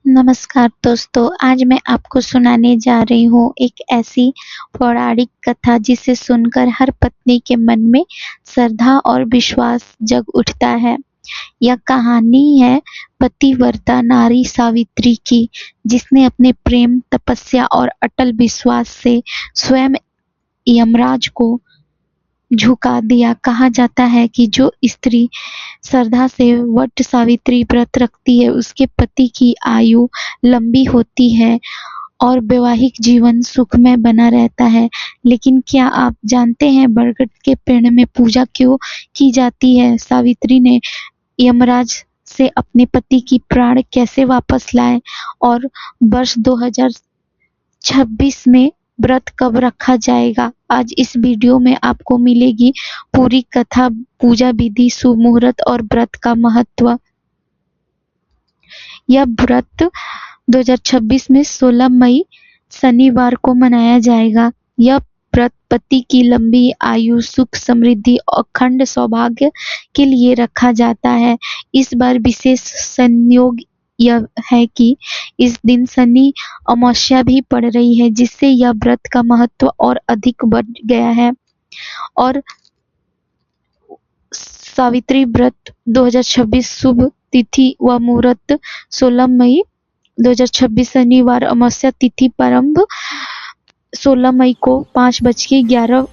नमस्कार दोस्तों, आज मैं आपको सुनाने जा रही हूँ एक ऐसी पौराणिक कथा जिसे सुनकर हर पत्नी के मन में श्रद्धा और विश्वास जग उठता है। यह कहानी है पतिव्रता नारी सावित्री की, जिसने अपने प्रेम, तपस्या और अटल विश्वास से स्वयं यमराज को झुका दिया। कहा जाता है कि जो स्त्री श्रद्धा से वट सावित्री व्रत रखती है, उसके पति की आयु लंबी होती है और वैवाहिक जीवन सुखमय बना रहता है। लेकिन क्या आप जानते हैं बरगद के पेड़ में पूजा क्यों की जाती है? सावित्री ने यमराज से अपने पति की प्राण कैसे वापस लाए और वर्ष 2026 में व्रत कब रखा जाएगा? आज इस वीडियो में आपको मिलेगी पूरी कथा, पूजा विधि, शुभ मुहूर्त और व्रत का महत्व। यह व्रत 2026 में 16 मई शनिवार को मनाया जाएगा। यह व्रत पति की लंबी आयु, सुख, समृद्धि और अखंड सौभाग्य के लिए रखा जाता है। इस बार विशेष संयोग यह है कि इस दिन शनि अमावस्या भी पड़ रही है, जिससे यह व्रत का महत्व और अधिक बढ़ गया है। और सावित्री व्रत 2026 शुभ तिथि व मुहूर्त 16 मई 2026 शनिवार, अमावस्या तिथि प्रारंभ 16 मई को 5:11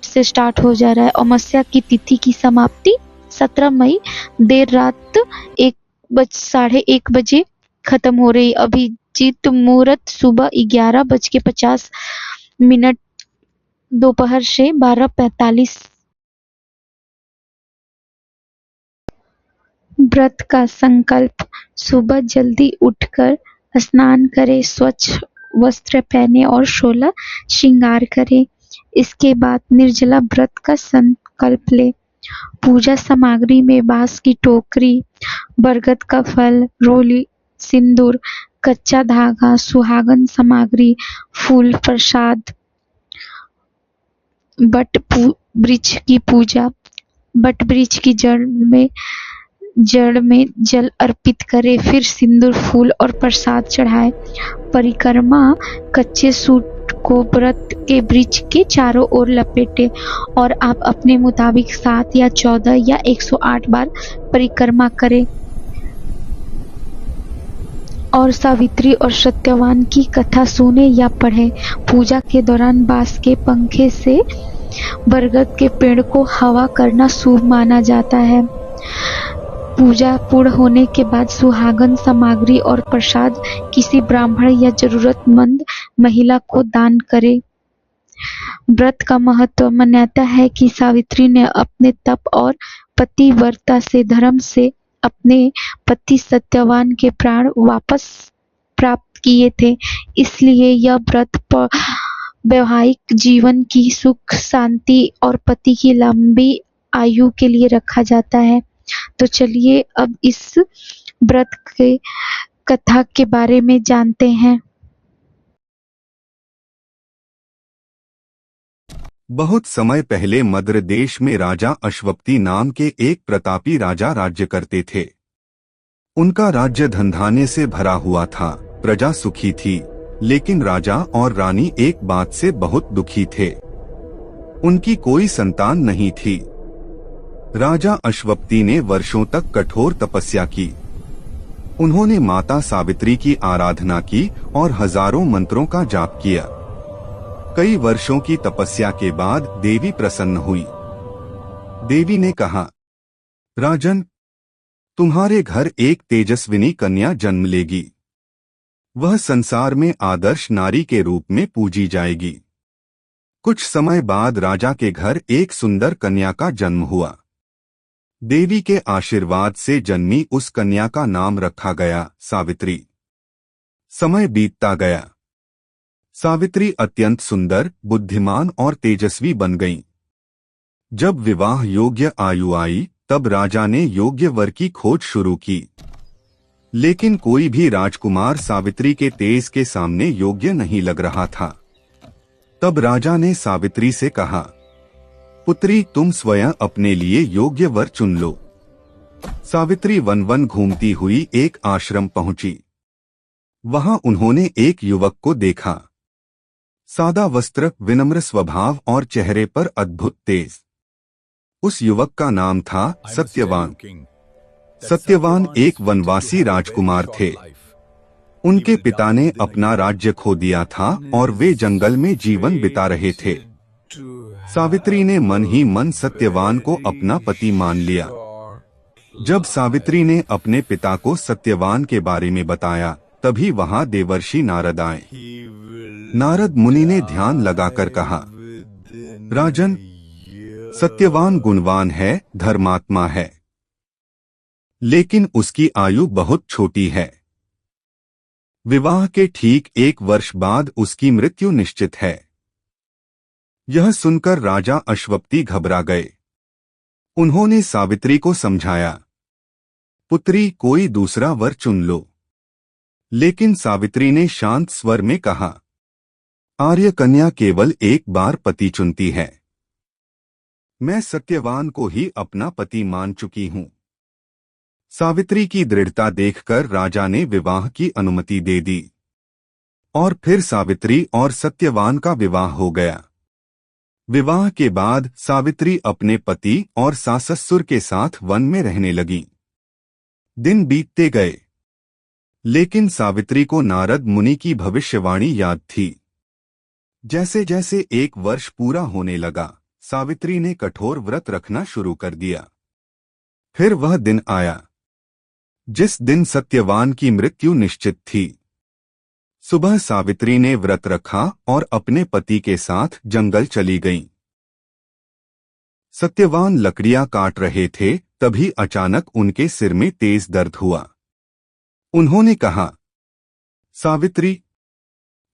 से स्टार्ट हो जा रहा है। अमावस्या की तिथि की समाप्ति 17 मई देर रात 1:30 बजे खत्म हो रही। अभिजीत मुहूर्त सुबह 11:50 दोपहर से 12:45। व्रत का संकल्प: सुबह जल्दी उठकर स्नान करें, स्वच्छ वस्त्र पहने और 16 श्रृंगार करें। इसके बाद निर्जला व्रत का संकल्प ले। पूजा सामग्री में बांस की टोकरी, बरगद का फल, रोली, सिंदूर, कच्चा धागा, सुहागन सामग्री, फूल, प्रसाद। वट वृक्ष की पूजा: वट वृक्ष की जड़ में जल अर्पित करें, फिर सिंदूर, फूल और प्रसाद चढ़ाएं। परिक्रमा: कच्चे सूत को व्रत के वृक्ष के चारों ओर लपेटें और आप अपने मुताबिक 7 या 14 या 108 बार परिक्रमा करें। और सावित्री और सत्यवान की कथा सुने या पढ़ें। पूजा के दौरान बांस के पंखे से बरगद के पेड़ को हवा करना शुभ माना जाता है। पूजा पूर्ण होने के बाद सुहागन सामग्री और प्रसाद किसी ब्राह्मण या जरूरतमंद महिला को दान करें। व्रत का महत्व: मान्यता है कि सावित्री ने अपने तप और पतिव्रता से धर्म से अपने पति सत्यवान के प्राण वापस प्राप्त किए थे। इसलिए यह व्रत वैवाहिक जीवन की सुख, शांति और पति की लंबी आयु के लिए रखा जाता है। तो चलिए अब इस व्रत के कथा के बारे में जानते हैं। बहुत समय पहले मद्र देश में राजा अश्वपति नाम के एक प्रतापी राजा राज्य करते थे। उनका राज्य धनधान्य से भरा हुआ था, प्रजा सुखी थी, लेकिन राजा और रानी एक बात से बहुत दुखी थे। उनकी कोई संतान नहीं थी। राजा अश्वपति ने वर्षों तक कठोर तपस्या की। उन्होंने माता सावित्री की आराधना की और हजारों मंत्रों का जाप किया। कई वर्षों की तपस्या के बाद देवी प्रसन्न हुई। देवी ने कहा, राजन, तुम्हारे घर एक तेजस्विनी कन्या जन्म लेगी। वह संसार में आदर्श नारी के रूप में पूजी जाएगी। कुछ समय बाद राजा के घर एक सुंदर कन्या का जन्म हुआ। देवी के आशीर्वाद से जन्मी उस कन्या का नाम रखा गया सावित्री। समय बीतता गया। सावित्री अत्यंत सुंदर, बुद्धिमान और तेजस्वी बन गईं। जब विवाह योग्य आयु आई, तब राजा ने योग्य वर की खोज शुरू की। लेकिन कोई भी राजकुमार सावित्री के तेज के सामने योग्य नहीं लग रहा था। तब राजा ने सावित्री से कहा, पुत्री, तुम स्वयं अपने लिए योग्य वर चुन लो। सावित्री वन वन घूमती हुई एक आश्रम पहुंची। वहां उन्होंने एक युवक को देखा। सादा वस्त्र, विनम्र स्वभाव और चेहरे पर अद्भुत तेज। उस युवक का नाम था सत्यवान। सत्यवान एक वनवासी राजकुमार थे। उनके पिता ने अपना राज्य खो दिया था और वे जंगल में जीवन बिता रहे थे। सावित्री ने मन ही मन सत्यवान को अपना पति मान लिया। जब सावित्री ने अपने पिता को सत्यवान के बारे में बताया, तभी वहां देवर्षि नारद आए। नारद मुनि ने ध्यान लगाकर कहा, राजन, सत्यवान गुणवान है, धर्मात्मा है, लेकिन उसकी आयु बहुत छोटी है। विवाह के ठीक 1 वर्ष बाद उसकी मृत्यु निश्चित है। यह सुनकर राजा अश्वपति घबरा गए। उन्होंने सावित्री को समझाया, पुत्री, कोई दूसरा वर चुन लो। लेकिन सावित्री ने शांत स्वर में कहा, आर्य कन्या केवल एक बार पति चुनती है। मैं सत्यवान को ही अपना पति मान चुकी हूं। सावित्री की दृढ़ता देखकर राजा ने विवाह की अनुमति दे दी और फिर सावित्री और सत्यवान का विवाह हो गया। विवाह के बाद सावित्री अपने पति और सास-ससुर के साथ वन में रहने लगी। दिन बीतते गए, लेकिन सावित्री को नारद मुनि की भविष्यवाणी याद थी। जैसे जैसे 1 वर्ष पूरा होने लगा, सावित्री ने कठोर व्रत रखना शुरू कर दिया। फिर वह दिन आया जिस दिन सत्यवान की मृत्यु निश्चित थी। सुबह सावित्री ने व्रत रखा और अपने पति के साथ जंगल चली गईं। सत्यवान लकड़ियां काट रहे थे, तभी अचानक उनके सिर में तेज दर्द हुआ। उन्होंने कहा, सावित्री,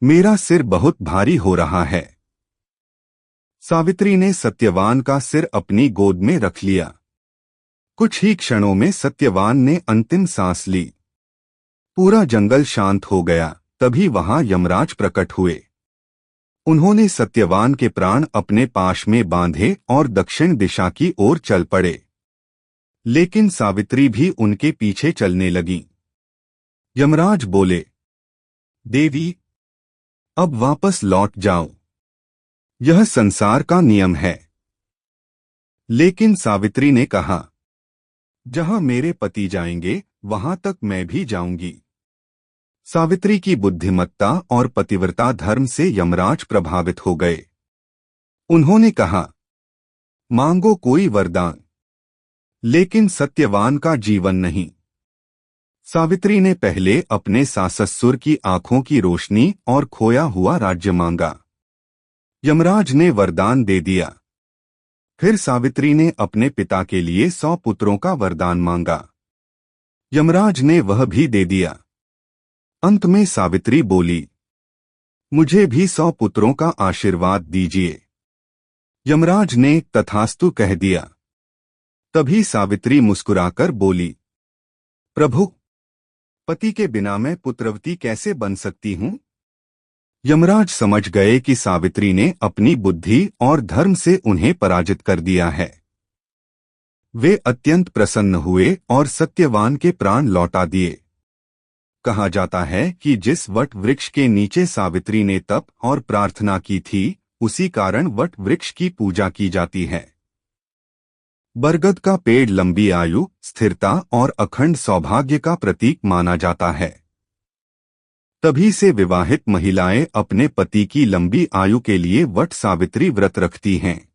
मेरा सिर बहुत भारी हो रहा है। सावित्री ने सत्यवान का सिर अपनी गोद में रख लिया। कुछ ही क्षणों में सत्यवान ने अंतिम सांस ली। पूरा जंगल शांत हो गया। तभी वहां यमराज प्रकट हुए। उन्होंने सत्यवान के प्राण अपने पाश में बांधे और दक्षिण दिशा की ओर चल पड़े। लेकिन सावित्री भी उनके पीछे चलने लगी। यमराज बोले, देवी, अब वापस लौट जाओ। यह संसार का नियम है। लेकिन सावित्री ने कहा, जहां मेरे पति जाएंगे, वहां तक मैं भी जाऊंगी। सावित्री की बुद्धिमत्ता और पतिव्रता धर्म से यमराज प्रभावित हो गए। उन्होंने कहा, मांगो कोई वरदान, लेकिन सत्यवान का जीवन नहीं। सावित्री ने पहले अपने सास-ससुर की आंखों की रोशनी और खोया हुआ राज्य मांगा। यमराज ने वरदान दे दिया। फिर सावित्री ने अपने पिता के लिए 100 पुत्रों का वरदान मांगा। यमराज ने वह भी दे दिया। अंत में सावित्री बोली, मुझे भी 100 पुत्रों का आशीर्वाद दीजिए। यमराज ने तथास्तु कह दिया। तभी सावित्री मुस्कुराकर बोली, प्रभु, पति के बिना मैं पुत्रवती कैसे बन सकती हूं? यमराज समझ गए कि सावित्री ने अपनी बुद्धि और धर्म से उन्हें पराजित कर दिया है। वे अत्यंत प्रसन्न हुए और सत्यवान के प्राण लौटा दिए। कहा जाता है कि जिस वट वृक्ष के नीचे सावित्री ने तप और प्रार्थना की थी, उसी कारण वट वृक्ष की पूजा की जाती है। बरगद का पेड़ लंबी आयु, स्थिरता और अखंड सौभाग्य का प्रतीक माना जाता है। तभी से विवाहित महिलाएं अपने पति की लंबी आयु के लिए वट सावित्री व्रत रखती हैं।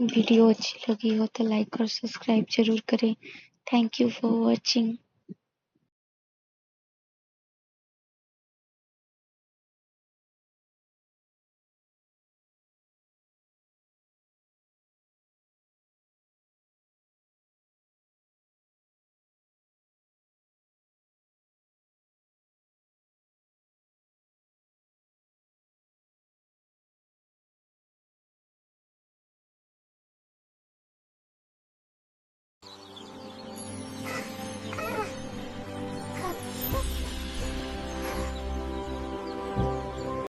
वीडियो अच्छी लगी हो तो लाइक और सब्सक्राइब जरूर करें। Thank you for watching.